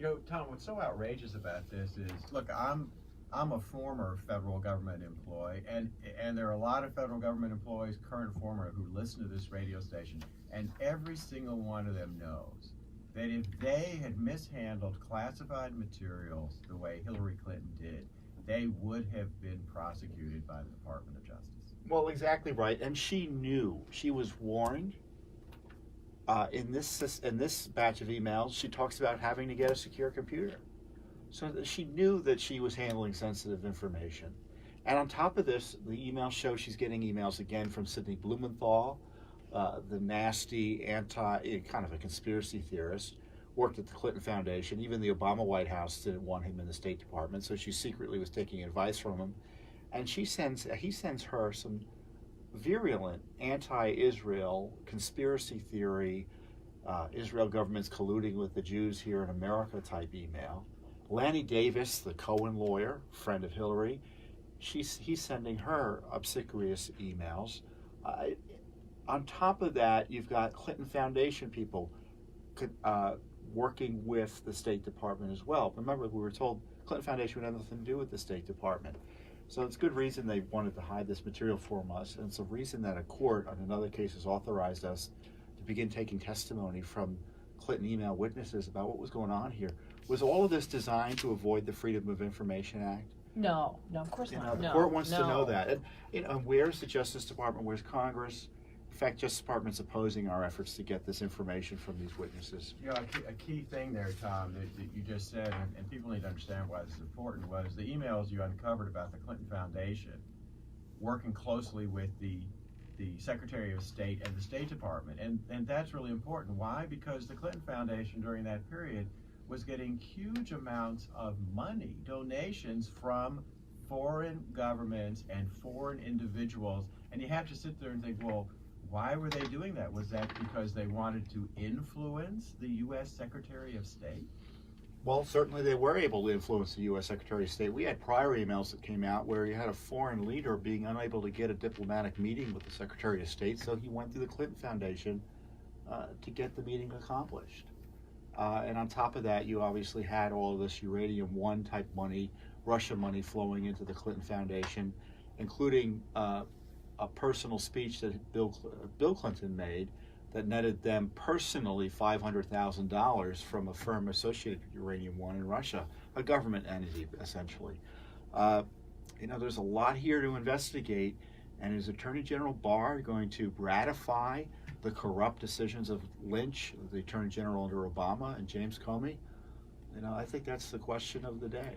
Tom, what's so outrageous about this is, look, I'm a former federal government employee, and there are a lot of federal government employees, current and former, who listen to this radio station, and every single one of them knows that if they had mishandled classified materials the way Hillary Clinton did, they would have been prosecuted by the Department of Justice. Well, exactly right, and she knew. She was warned. In this batch of emails, she talks about having to get a secure computer. So she knew that she was handling sensitive information. And on top of this, the emails show she's getting emails again from Sidney Blumenthal, the nasty kind of a conspiracy theorist, worked at the Clinton Foundation. Even the Obama White House didn't want him in the State Department, so she secretly was taking advice from him. And he sends her some virulent anti-Israel conspiracy theory, Israel government's colluding with the Jews here in America type email. Lanny Davis, the Cohen lawyer, friend of Hillary, he's sending her obsequious emails. On top of that, you've got Clinton Foundation people working with the State Department as well. Remember, we were told Clinton Foundation would have nothing to do with the State Department. So it's good reason they wanted to hide this material from us, and it's a reason that a court on another case has authorized us to begin taking testimony from Clinton email witnesses about what was going on here. Was all of this designed to avoid the Freedom of Information Act? No, of course not. The court wants to know that. And where's the Justice Department? Where's Congress? In fact, Justice Department's opposing our efforts to get this information from these witnesses. A key thing there, Tom, that you just said, and people need to understand why this is important, was the emails you uncovered about the Clinton Foundation working closely with the Secretary of State and the State Department. And that's really important. Why? Because the Clinton Foundation during that period was getting huge amounts of money, donations from foreign governments and foreign individuals. And you have to sit there and think, well, why were they doing that? Was that because they wanted to influence the U.S. Secretary of State? Well, certainly they were able to influence the U.S. Secretary of State. We had prior emails that came out where you had a foreign leader being unable to get a diplomatic meeting with the Secretary of State, so he went through the Clinton Foundation to get the meeting accomplished. And on top of that, you obviously had all of this Uranium One type money, Russia money flowing into the Clinton Foundation, including a personal speech that Bill Clinton made that netted them personally $500,000 from a firm associated with Uranium One in Russia, a government entity essentially. There's a lot here to investigate, and is Attorney General Barr going to ratify the corrupt decisions of Lynch, the Attorney General under Obama, and James Comey? I think that's the question of the day.